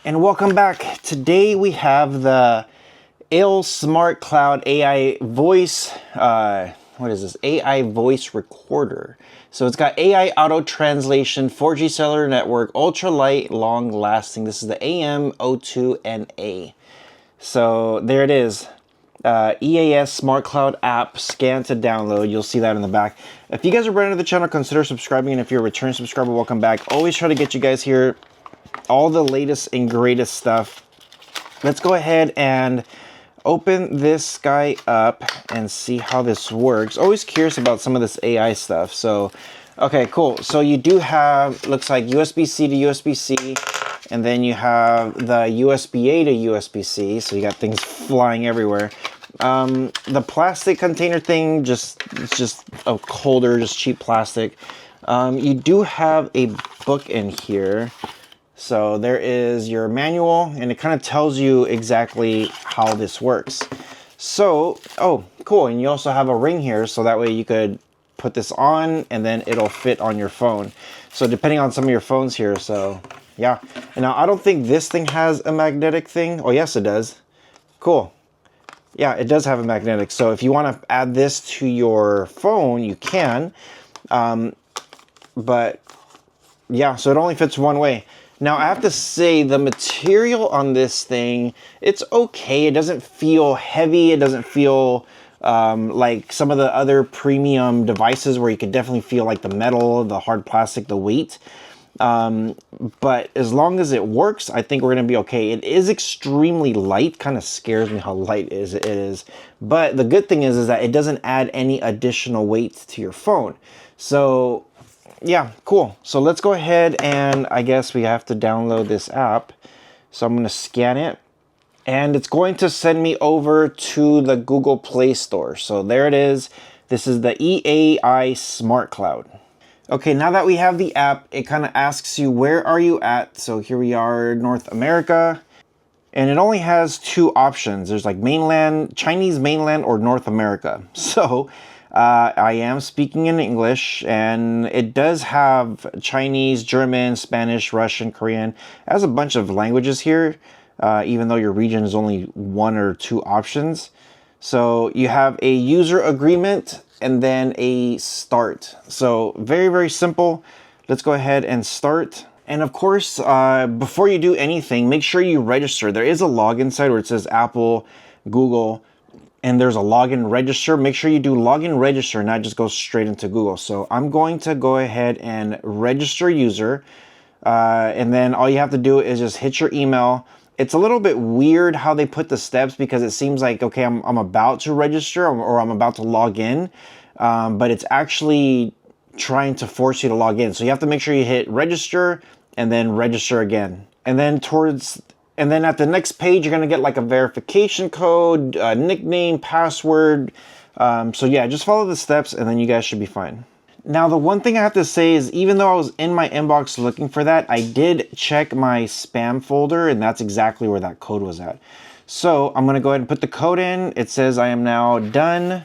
And welcome back. Today we have the ill Smart Cloud AI voice, what is this? AI voice recorder. So it's got AI auto translation, 4G cellular network, ultra light, long lasting. This is the AM02NA. So there it is. EAS Smart Cloud app, scan to download. You'll see that in the back. If you guys are brand new to the channel, consider subscribing. And if you're a return subscriber, welcome back. Always try to get you guys here all the latest and greatest stuff. Let's go ahead and open this guy up and see how this works. Always curious about some of this AI stuff. So, okay, cool. So you do have, looks like USB-C to USB-C, and then you have the USB-A to USB-C. So you got things flying everywhere. The plastic container thing, it's just a holder, just cheap plastic. You do have a book in here. So there is your manual, and it kind of tells you exactly how this works. So, oh, cool. And you also have a ring here, so that way you could put this on and then it'll fit on your phone. So depending on some of your phones here, so yeah. And now I don't think this thing has a magnetic thing. Oh, yes, it does. Cool. Yeah, it does have a magnetic. So if you want to add this to your phone, you can. But yeah, so it only fits one way. Now, I have to say, the material on this thing, it's okay. It doesn't feel heavy. It doesn't feel like some of the other premium devices where you could definitely feel like the metal, the hard plastic, the weight. But as long as it works, I think we're going to be okay. It is extremely light. Kind of scares me how light it is. But the good thing is that it doesn't add any additional weight to your phone. So yeah, cool. So let's go ahead, and I guess we have to download this app. So I'm going to scan it, and it's going to send me over to the Google Play Store. So there it is. This is the EAI Smart Cloud. Okay, now that we have the app, it kind of asks you, where are you at? So here we are, North America. And it only has two options. There's like mainland, Chinese mainland, or North America. So I am speaking in English, and it does have Chinese, German, Spanish, Russian, Korean. It has a bunch of languages here, even though your region is only one or two options. So you have a user agreement and then a start. So very, very simple. Let's go ahead and start. And of course, before you do anything, make sure you register. There is a login site where it says Apple, Google, and there's a login register. Make sure you do login register, not just go straight into Google. So I'm going to go ahead and register user. And then all you have to do is just hit your email. It's a little bit weird how they put the steps, because it seems like, okay, I'm about to register, or I'm about to log in. But it's actually trying to force you to log in. So you have to make sure you hit register and then register again. And then at the next page, you're going to get like a verification code, nickname, password. So yeah, just follow the steps and then you guys should be fine. Now, the one thing I have to say is, even though I was in my inbox looking for that, I did check my spam folder, and that's exactly where that code was at. So I'm going to go ahead and put the code in. It says I am now done.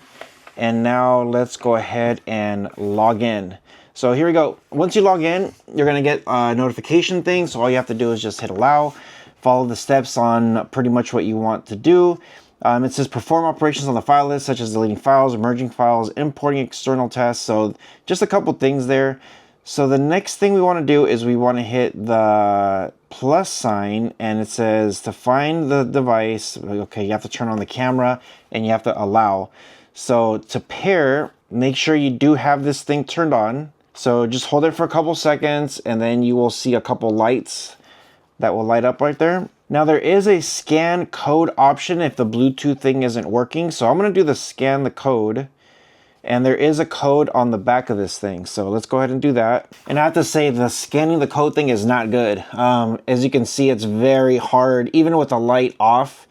And now let's go ahead and log in. So here we go. Once you log in, you're going to get a notification thing. So all you have to do is just hit allow. Follow the steps on pretty much what you want to do. It says perform operations on the file list, such as deleting files, merging files, importing external tests. So just a couple things there. So the next thing we want to do is we want to hit the plus sign, and it says to find the device. Okay, you have to turn on the camera and you have to allow. So to pair, make sure you do have this thing turned on. So just hold it for a couple seconds, and then you will see a couple lights that will light up right there. Now, there is a scan code option if the Bluetooth thing isn't working. So I'm going to do the scan the code, and there is a code on the back of this thing. So let's go ahead and do that. And I have to say, the scanning the code thing is not good. As you can see, it's very hard. Even with the light off,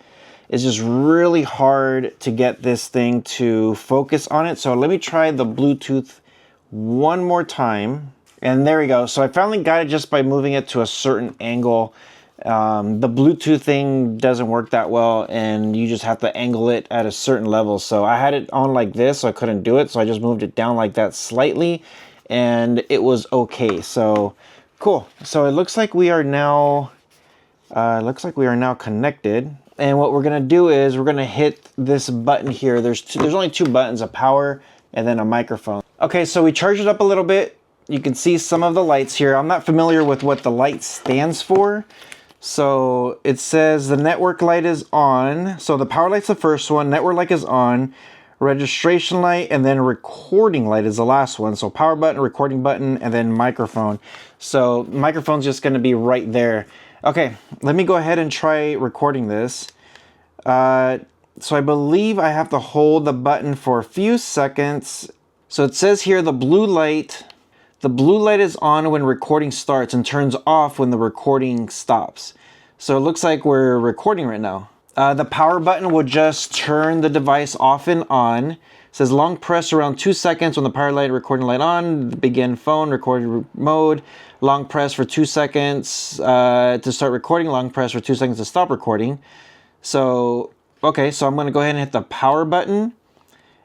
it's just really hard to get this thing to focus on it. So let me try the Bluetooth one more time. And there we go. So I finally got it just by moving it to a certain angle. The Bluetooth thing doesn't work that well, and you just have to angle it at a certain level. So I had it on like this, so I couldn't do it. So I just moved it down like that slightly, and it was okay. So cool. So it looks like we are now Looks like we are now connected. And what we're gonna do is we're gonna hit this button here. There's only two buttons, a power and then a microphone. Okay, so we charged it up a little bit. You can see some of the lights here. I'm not familiar with what the light stands for. So it says the network light is on. So the power light's the first one, network light is on, registration light, and then recording light is the last one. So power button, recording button, and then microphone. So microphone's just gonna be right there. Okay, let me go ahead and try recording this. So I believe I have to hold the button for a few seconds. So it says here the blue light is on when recording starts and turns off when the recording stops. So it looks like we're recording right now. The power button will just turn the device off and on. It says long press around 2 seconds when the power light, recording light on, begin phone recording mode. Long press for 2 seconds to start recording, long press for 2 seconds to stop recording. So, okay, so I'm gonna go ahead and hit the power button.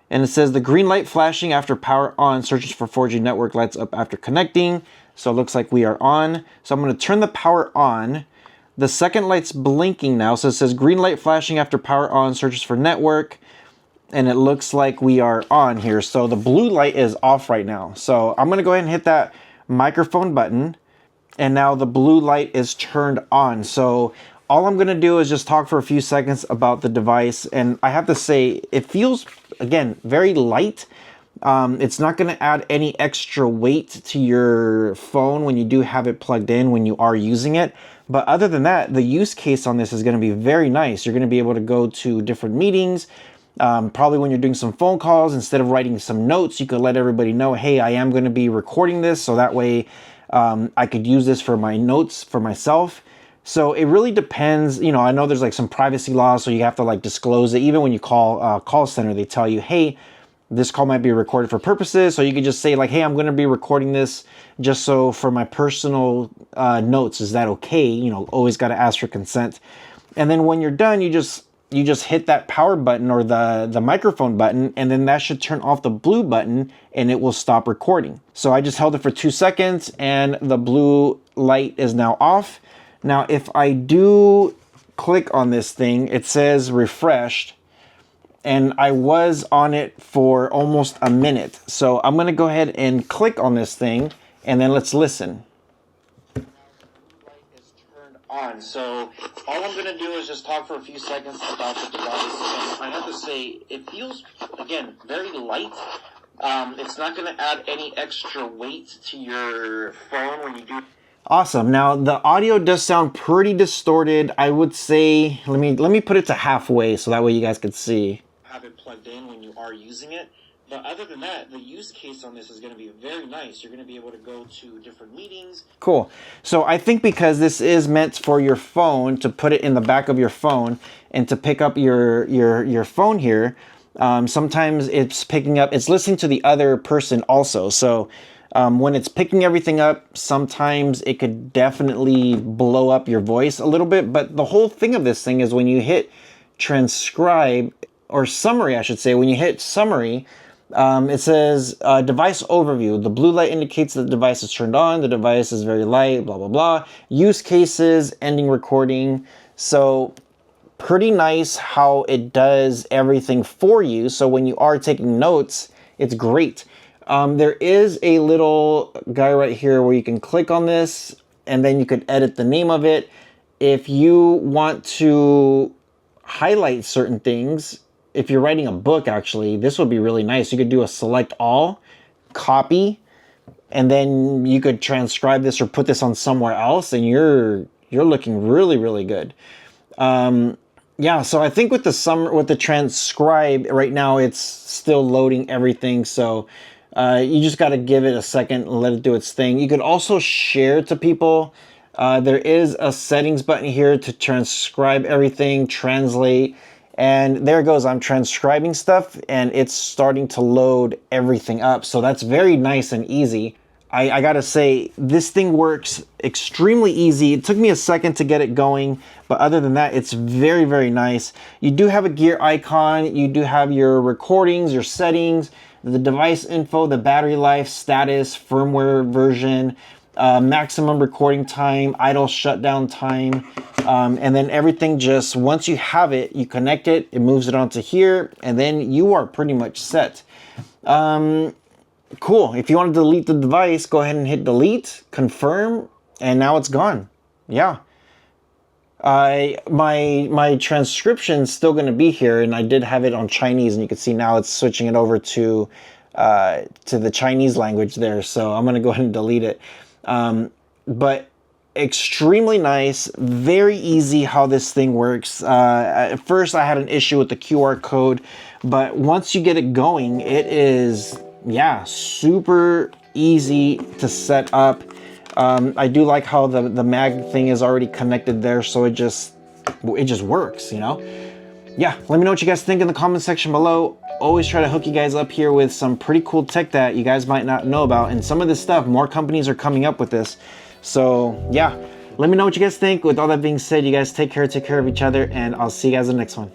And it says the green light flashing after power on, searches for 4G network, lights up after connecting. So it looks like we are on. So I'm gonna turn the power on. The second light's blinking now. So it says green light flashing after power on, searches for network. And it looks like we are on here. So the blue light is off right now. So I'm gonna go ahead and hit that microphone button. And now the blue light is turned on. So all I'm gonna do is just talk for a few seconds about the device. And I have to say, it feels, again, very light. It's not gonna add any extra weight to your phone when you do have it plugged in, when you are using it. But other than that, the use case on this is gonna be very nice. You're gonna be able to go to different meetings. Probably when you're doing some phone calls, instead of writing some notes, you could let everybody know, hey, I am gonna be recording this. So that way I could use this for my notes for myself. So it really depends. You know, I know there's like some privacy laws, so you have to like disclose it. Even when you call call center, they tell you, hey, this call might be recorded for purposes. So you could just say like, hey, I'm going to be recording this just so for my personal notes. Is that okay? You know, always got to ask for consent. And then when you're done, you just hit that power button or the microphone button, and then that should turn off the blue button and it will stop recording. So I just held it for 2 seconds and the blue light is now off. Now, if I do click on this thing, it says refreshed, and I was on it for almost a minute. So I'm gonna go ahead and click on this thing, and then let's listen. Now the light is turned on. So all I'm gonna do is just talk for a few seconds about the device. And I have to say, it feels, again, very light. It's not gonna add any extra weight to your phone when you do. Awesome. Now the audio does sound pretty distorted. I would say, let me put it to halfway so that way you guys could see. Have it plugged in when you are using it. But other than that, the use case on this is going to be very nice. You're going to be able to go to different meetings. Cool. So I think because this is meant for your phone, to put it in the back of your phone and to pick up your phone here, sometimes it's picking up, it's listening to the other person also. So when it's picking everything up, sometimes it could definitely blow up your voice a little bit. But the whole thing of this thing is when you hit transcribe, or summary, I should say, when you hit summary, it says device overview. The blue light indicates that the device is turned on. The device is very light, blah, blah, blah. Use cases, ending recording. So pretty nice how it does everything for you. So when you are taking notes, it's great. There is a little guy right here where you can click on this and then you could edit the name of it. If you want to highlight certain things, if you're writing a book, actually, this would be really nice. You could do a select all, copy, and then you could transcribe this or put this on somewhere else, and you're looking really, really good. Yeah, so I think with the transcribe right now, it's still loading everything. So you just got to give it a second and let it do its thing. You could also share to people. There is a settings button here to transcribe everything, translate, and there it goes. I'm transcribing stuff and it's starting to load everything up. So that's very nice and easy. I gotta say, this thing works extremely easy. It took me a second to get it going, but other than that, it's very, very nice. You do have a gear icon. You do have your recordings, your settings, the device info, the battery life, status, firmware version. maximum recording time, idle shutdown time, and then everything just, once you have it, you connect it, it moves it onto here, and then you are pretty much set. Cool. If you want to delete the device, go ahead and hit delete, confirm, and now it's gone. Yeah. My transcription's still going to be here, and I did have it on Chinese, and you can see now it's switching it over to the Chinese language there. So I'm going to go ahead and delete it. But extremely nice, very easy how this thing works. At first I had an issue with the QR code, but once you get it going, it is, yeah, super easy to set up. I do like how the mag thing is already connected there, so it just works, you know? Yeah, let me know what you guys think in the comment section below. Always try to hook you guys up here with some pretty cool tech that you guys might not know about, and some of this stuff, more companies are coming up with this. So yeah, let me know what you guys think. With all that being said, you guys take care of each other, and I'll see you guys in the next one.